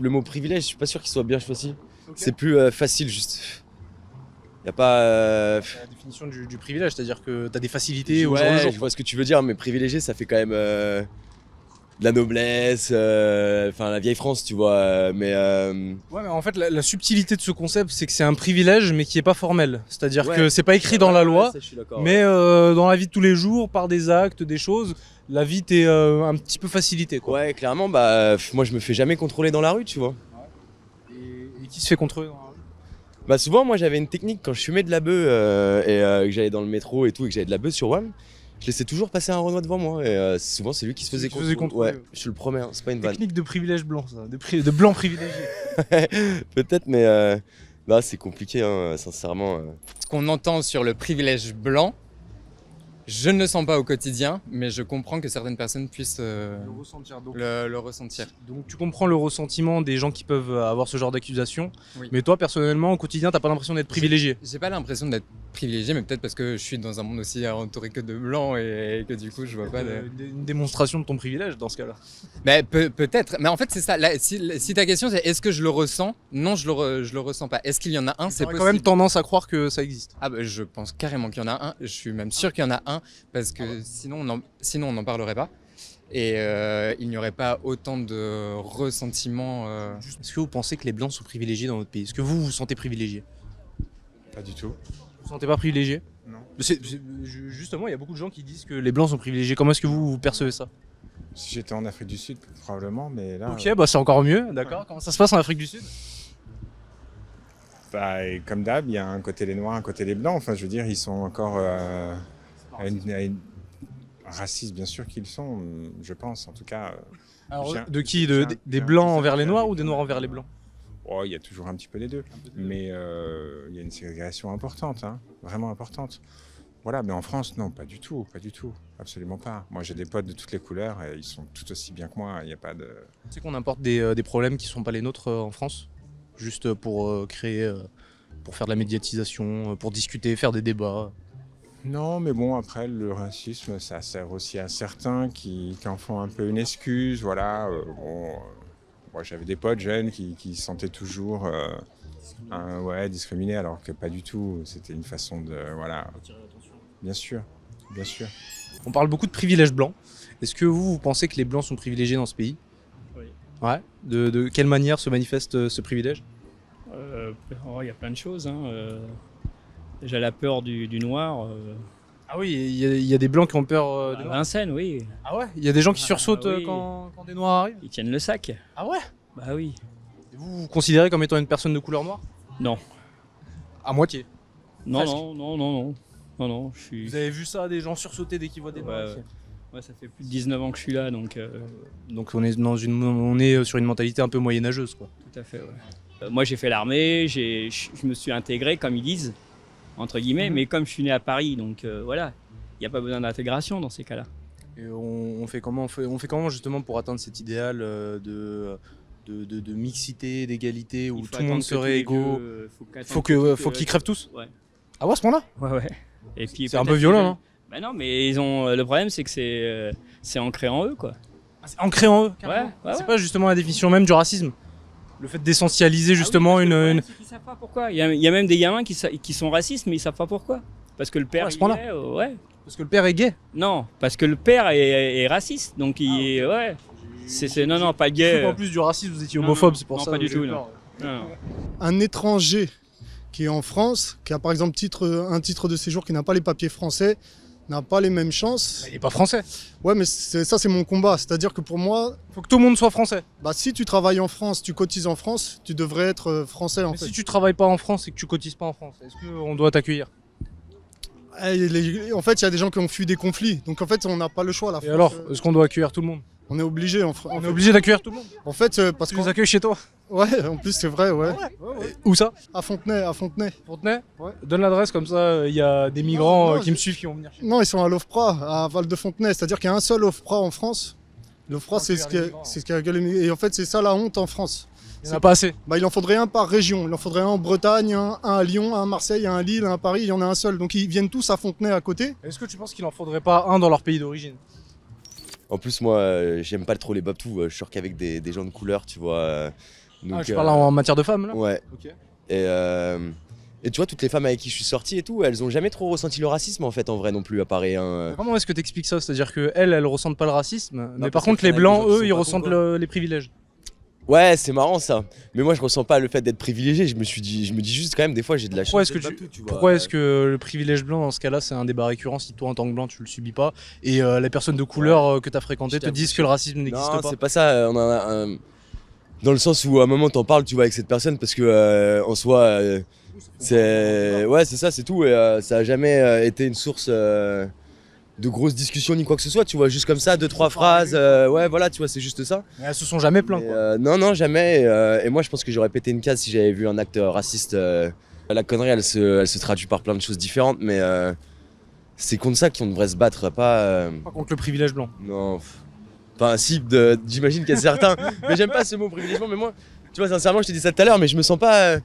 le mot privilège, je suis pas sûr qu'il soit bien choisi. Okay. C'est plus facile, juste. Y a pas. La définition du privilège, c'est-à-dire que t'as des facilités au Ouais, jour le jour. je vois ce que tu veux dire, mais privilégié, ça fait quand même de la noblesse, enfin la vieille France, tu vois. Ouais, mais en fait, la subtilité de ce concept, c'est que c'est un privilège, mais qui est pas formel. C'est-à-dire Ouais. que c'est pas écrit dans la loi, ça, je suis d'accord, mais dans la vie de tous les jours, par des actes, des choses, la vie t'est un petit peu facilitée, quoi. Ouais, clairement, bah moi je me fais jamais contrôler dans la rue, tu vois. Et qui se fait contrôler dans la rue? Bah souvent, moi j'avais une technique quand je fumais de la beuh et que j'allais dans le métro et tout et que j'avais de la beuh sur WAM. Je laissais toujours passer un Renoir devant moi et souvent c'est lui qui se faisait contrôler. Ouais, je te le promets, hein, c'est pas une vanne. Technique de privilège blanc, ça, de blanc privilégié. Peut-être, mais bah, c'est compliqué, hein, sincèrement. Ce qu'on entend sur le privilège blanc, je ne le sens pas au quotidien, mais je comprends que certaines personnes puissent Le ressentir. le ressentir. Donc tu comprends le ressentiment des gens qui peuvent avoir ce genre d'accusation, Oui. mais toi personnellement au quotidien t'as pas l'impression d'être privilégié. J'ai pas l'impression d'être privilégié, mais peut-être parce que je suis dans un monde aussi entouré que de blancs et que du coup je vois pas de... Une démonstration de ton privilège dans ce cas-là. Mais peut-être, mais en fait c'est ça. Là, si ta question c'est est-ce que je le ressens? Non, je le ressens pas. Est-ce qu'il y en a un? C'est T'aurais possible. quand même tendance à croire que ça existe. Ah bah, je pense carrément qu'il y en a un. Je suis même sûr qu'il y en a un parce que sinon on n'en parlerait pas. Et il n'y aurait pas autant de ressentiments. Est-ce que vous pensez que les blancs sont privilégiés dans notre pays? Est-ce que vous vous sentez privilégié? Pas du tout. Vous vous sentez pas privilégié? Non. Justement, il y a beaucoup de gens qui disent que les blancs sont privilégiés. Comment est-ce que vous percevez ça? Si j'étais en Afrique du Sud, probablement, mais là... Ok, bah c'est encore mieux, d'accord. Comment ça se passe en Afrique du Sud? Bah, et comme d'hab, il y a un côté les Noirs, un côté les Blancs. Enfin, je veux dire, ils sont encore racistes, bien sûr qu'ils sont, je pense, en tout cas. Alors, J'ai un- de qui? j'ai un- Des j'ai un blancs petit envers les affaire noirs avec ou des noirs envers les blancs? Oh, il y a toujours un petit peu des deux. Mais il y a une ségrégation importante, hein, vraiment importante. Voilà, mais en France, non, pas du tout, absolument pas. Moi, j'ai des potes de toutes les couleurs et ils sont tout aussi bien que moi, il n'y a pas de... Tu sais qu'on importe des problèmes qui sont pas les nôtres en France, juste pour créer, pour faire de la médiatisation, pour discuter, faire des débats. Non, mais bon, après, le racisme, ça sert aussi à certains qui en font un peu une excuse, voilà. Moi, j'avais des potes jeunes qui se sentaient toujours discriminés, alors que pas du tout. C'était une façon de... Voilà. Bien sûr, bien sûr. On parle beaucoup de privilèges blancs. Est-ce que vous pensez que les blancs sont privilégiés dans ce pays? Oui. Ouais. De quelle manière se manifeste ce privilège? Il y a plein de choses. Déjà la peur du noir. Ah oui, il y a des blancs qui ont peur des noirs. Vincennes, oui. Ah ouais? Il y a des gens qui sursautent oui. quand des noirs arrivent? Ils tiennent le sac. Ah ouais? Bah oui. Et vous vous considérez comme étant une personne de couleur noire? Non. À moitié. Non, Presque. non, je suis... Vous avez vu ça, des gens sursauter dès qu'ils voient des noirs Ouais, ici? ouais, ça fait plus de 19 ans que je suis là, donc Donc on est sur une mentalité un peu moyenâgeuse, quoi. tout à fait, ouais. Moi j'ai fait l'armée, je me suis intégré, comme ils disent, entre guillemets, mais comme je suis né à Paris, donc voilà, il n'y a pas besoin d'intégration dans ces cas-là. Et on fait comment justement pour atteindre cet idéal de mixité, d'égalité, où Il faut tout le monde attendre que tous serait les égaux? deux, Faut qu'ils crèvent tous? Ouais. Ah ouais, à ce point-là? Ouais. Et puis C'est un peu peut-être violent, qu'ils- hein? Bah non, mais ils ont le problème, c'est que c'est ancré en eux, quoi. C'est ancré en eux, carrément. Ouais. C'est pas justement la définition même du racisme? Le fait d'essentialiser justement Ah oui, parce que le une... problème, c'est qu'ils savent pas pourquoi. Il y a même des gamins qui sont racistes, mais ils savent pas pourquoi. Parce que le père, à ce point-là. il est, ouais. Parce que le père est gay? Non, parce que le père est raciste, donc il est, ouais. Non, pas gay. En plus du racisme, vous étiez Non, homophobe, non, c'est pour non, ça. pas du j'ai tout, eu non. peur. Non. Un étranger qui est en France, qui a par exemple un titre de séjour qui n'a pas les papiers français, n'a pas les mêmes chances. Il est pas français. Ouais, mais ça c'est mon combat. C'est-à-dire que pour moi, Faut que tout le monde soit français. bah, si tu travailles en France, tu cotises en France, tu devrais être français en Mais fait. si tu travailles pas en France et que tu cotises pas en France, est-ce qu'on doit t'accueillir? En fait, il y a des gens qui ont fui des conflits. Donc en fait, on n'a pas le choix. La Et France, alors, est-ce qu'on doit accueillir tout le monde? on est obligé. On est obligé d'accueillir tout le monde? En fait, parce Tu que les accueilles chez toi? ouais, en plus c'est vrai, ouais. Où ça? À Fontenay, à Fontenay. Fontenay? Ouais. Donne l'adresse, comme ça il y a des migrants non, qui me suivent qui vont venir chez Non, ils sont à l'OFPRA, à Val-de-Fontenay. C'est-à-dire qu'il y a un seul OFPRA en France. L'OFPRA, c'est ce qui a gueulé. Et en fait, c'est ça la honte en France. Il n'y en a pas assez. Bah, il en faudrait un par région. Il en faudrait un en Bretagne, un à Lyon, un à Marseille, un à Lille, un à Paris. Il y en a un seul. Donc ils viennent tous à Fontenay à côté. Est-ce que tu penses qu'il en faudrait pas un dans leur pays d'origine? En plus, moi, j'aime pas trop les babtous. Je suis sûr qu'avec des gens de couleur, tu vois, Donc, tu parles en matière de femmes là? Ouais. Ok. Et tu vois, toutes les femmes avec qui je suis sorti et tout, elles ont jamais trop ressenti le racisme en fait, en vrai non plus, à Paris. Hein. Comment est-ce que tu expliques ça? C'est-à-dire qu'elles ressentent pas le racisme, mais par parce contre qu'elles les travaillent blancs, avec des gens eux, qui ils sont pas ressentent cons, les privilèges. Ouais, c'est marrant ça. Mais moi, je ressens pas le fait d'être privilégié. Je me dis juste quand même, des fois, j'ai de la Pourquoi chance. est-ce que le privilège blanc dans ce cas-là, c'est un débat récurrent si toi en tant que blanc tu le subis pas et les personnes de couleur que tu as fréquentées te disent que le racisme n'existe Non, pas? c'est pas ça. On en a dans le sens où à un moment t'en parles, tu vois, avec cette personne parce que en soi, c'est ça, c'est tout. Et ça a jamais été une source de grosses discussions ni quoi que ce soit. Tu vois, juste comme ça, 2-3 phrases. Ouais, voilà, tu vois, c'est juste ça. Mais elles se sont jamais plaintes. Non, jamais. Et moi, je pense que j'aurais pété une case si j'avais vu un acte raciste. La connerie, elle se traduit par plein de choses différentes, mais c'est contre ça qu'on devrait se battre, pas. Pas contre le privilège blanc. Non. Enfin, si, j'imagine qu'il y a certains. Mais j'aime pas ce mot privilégiement, mais moi, tu vois, sincèrement, je te dis ça tout à l'heure, mais je me sens pas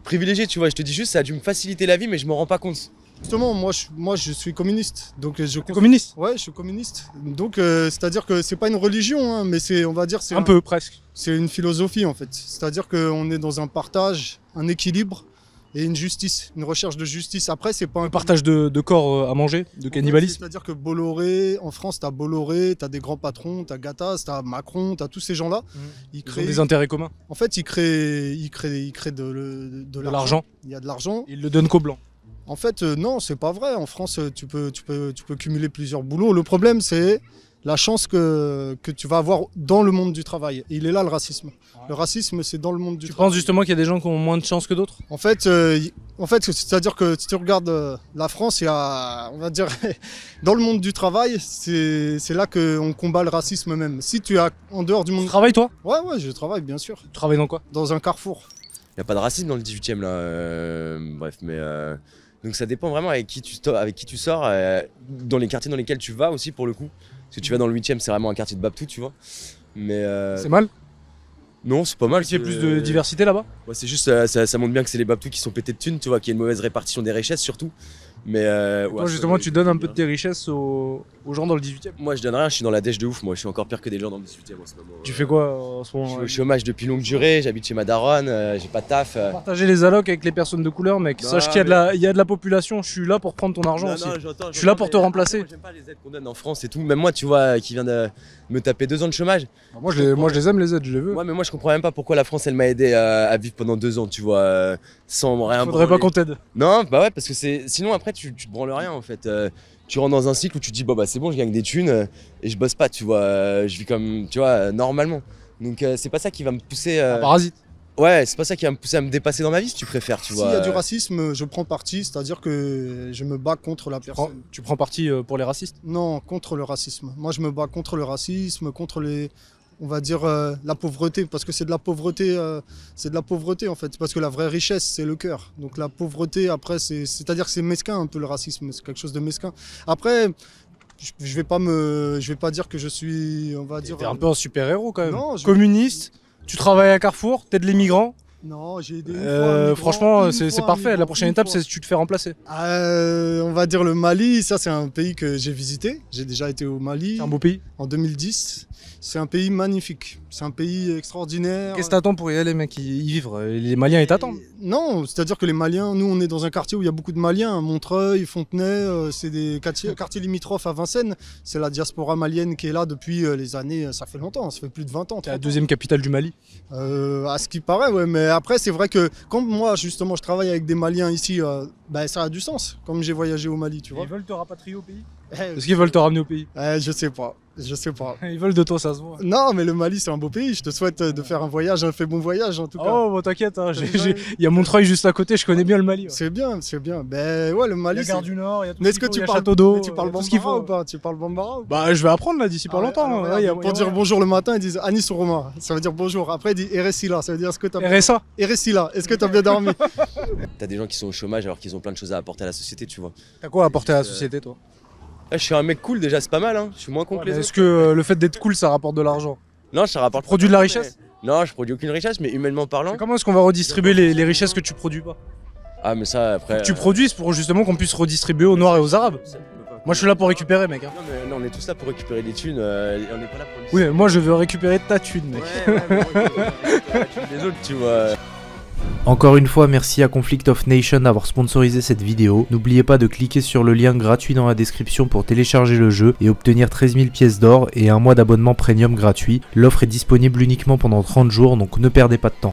privilégié, tu vois. Je te dis juste, ça a dû me faciliter la vie, mais je m'en rends pas compte. Justement, moi je suis communiste. Donc Communiste? Ouais, je suis communiste. Donc c'est-à-dire que c'est pas une religion, hein, mais c'est, on va dire, c'est un peu presque. C'est une philosophie en fait. C'est-à-dire qu'on est dans un partage, un équilibre et une justice, une recherche de justice. Après, c'est pas un partage de corps à manger, de cannibalisme. C'est-à-dire que Bolloré, en France, t'as Bolloré, t'as des grands patrons, t'as Gattaz, t'as Macron, t'as tous ces gens-là. Ils ont des intérêts communs. En fait, ils créent de l'argent. Il y a de l'argent. Ils le donnent qu'aux blancs. En fait, non, c'est pas vrai. En France, tu peux cumuler plusieurs boulots. Le problème, c'est la chance que tu vas avoir dans le monde du travail. Et il est là le racisme. Ouais. Le racisme, c'est dans le monde du travail. Tu penses justement qu'il y a des gens qui ont moins de chance que d'autres? En fait, c'est-à-dire que si tu regardes la France, il y a, on va dire, dans le monde du travail, c'est là qu'on combat le racisme même. Si tu es en dehors du monde... Tu travailles toi? Ouais, je travaille, bien sûr. Tu travailles dans quoi? Dans un carrefour. Il n'y a pas de racisme dans le 18e là. Bref, mais... Donc ça dépend vraiment avec qui tu sors, dans les quartiers dans lesquels tu vas aussi pour le coup. Parce que tu vas dans le 8e, c'est vraiment un quartier de Babtou, tu vois. Mais c'est mal? Non, c'est pas mal. Il y a plus de diversité là-bas? Ouais, c'est juste, ça montre bien que c'est les Babtous qui sont pétés de thunes, tu vois, qu'il y a une mauvaise répartition des richesses surtout. Mais toi justement, tu donnes un peu de tes richesses aux gens dans le 18e? Moi je donne rien, je suis dans la dèche de ouf, moi je suis encore pire que des gens dans le 18e en ce moment. Tu fais quoi en ce moment? Je suis au chômage depuis longue durée, j'habite chez ma daronne, j'ai pas de taf. Partager les allocs avec les personnes de couleur, mec. Sache qu'il y a de la population, je suis là pour prendre ton argent aussi. Je suis là pour te remplacer. J'aime pas les aides qu'on donne en France et tout, même moi tu vois, qui vient de me taper 2 ans de chômage. Moi je les aime les aides, je les veux. Ouais, mais moi je comprends même pas pourquoi la France elle m'a aidé à vivre pendant 2 ans, tu vois, sans rien. Faudrait pas qu'on t'aide. Non, bah ouais, parce que sinon après tu te branles rien en fait. Tu rentres dans un cycle où tu te dis bah c'est bon, je gagne des thunes et je bosse pas, tu vois, je vis comme, tu vois, normalement. Donc c'est pas ça qui va me pousser. Parasite. Ouais, c'est pas ça qui va me pousser à me dépasser dans ma vie si tu préfères, tu vois. S'il y a du racisme, je prends parti, c'est-à-dire que je me bats contre la personne. Tu prends parti pour les racistes? Non, contre le racisme. Moi je me bats contre le racisme, contre les... on va dire la pauvreté, parce que c'est de la pauvreté en fait, parce que la vraie richesse c'est le cœur. Donc la pauvreté après c'est-à-dire que c'est mesquin un peu le racisme, c'est quelque chose de mesquin. Après je vais pas dire que je suis, on va dire... T'es un peu un super-héros quand même. Non, communiste, tu travailles à Carrefour, t'aides les migrants. Non, j'ai aidé franchement, c'est parfait. La prochaine étape, c'est que tu te fais remplacer. On va dire le Mali, ça c'est un pays que j'ai visité. J'ai déjà été au Mali. C'est un beau pays. En 2010. C'est un pays magnifique. C'est un pays extraordinaire. Qu'est-ce que t'attends pour y aller, mec, y vivre? Les Maliens, ils t'attendent? Non, c'est-à-dire que les Maliens, nous on est dans un quartier où il y a beaucoup de Maliens. Montreuil, Fontenay, c'est des quartiers limitrophes à Vincennes. C'est la diaspora malienne qui est là depuis les années, ça fait longtemps, ça fait plus de 20 ans. C'est la deuxième capitale du Mali? À ce qui paraît, ouais, mais après c'est vrai que quand moi justement je travaille avec des Maliens ici, ça a du sens, comme j'ai voyagé au Mali, tu vois. Ils veulent te rapatrier au pays? Est-ce qu'ils veulent te ramener au pays? Je sais pas. Ils veulent de toi, ça se voit. Non, mais le Mali c'est un beau pays, je te souhaite de faire un voyage, un fait bon voyage en tout cas. Oh, bon, t'inquiète, hein, il y a Montreuil juste à côté, je connais bien le Mali. Ouais. C'est bien. Ben ouais, le Mali. Il y a Gare du Nord, il y a tout mais est-ce que tu parles Château d'eau, tu parles bambara ou pas? Tu parles bambara ou pas? Bah, je vais apprendre là d'ici pas longtemps. Pour dire bonjour le matin, ils disent Anis Roma, ça veut dire bonjour. Après, ils disent Eresila, ça veut dire est-ce que t'as RSA? Eresila, est-ce que t'as bien dormi? T'as des gens qui sont au chômage alors qu'ils ont plein de choses à apporter à la société, tu vois. T'as quoi à apporter à la société, toi? Je suis un mec cool déjà, c'est pas mal, hein. Je suis moins con que les autres. Est-ce que le fait d'être cool, ça rapporte de l'argent? Non, ça rapporte. Tu produis de la richesse? Non, je produis aucune richesse, mais humainement parlant. Comment est-ce qu'on va redistribuer les richesses que tu produis pas? Ah, mais ça après. Tu produises pour justement qu'on puisse redistribuer aux Noirs et aux Arabes. Moi je suis là pour récupérer, mec. Hein. Non, mais non, on est tous là pour récupérer des thunes, on n'est pas là pour les Oui, mais moi je veux récupérer ta thune, mec. Ouais, mais moi, je veux récupérer la thune des autres, tu vois. Encore une fois, merci à Conflict of Nations d'avoir sponsorisé cette vidéo. N'oubliez pas de cliquer sur le lien gratuit dans la description pour télécharger le jeu et obtenir 13 000 pièces d'or et un mois d'abonnement premium gratuit. L'offre est disponible uniquement pendant 30 jours, donc ne perdez pas de temps.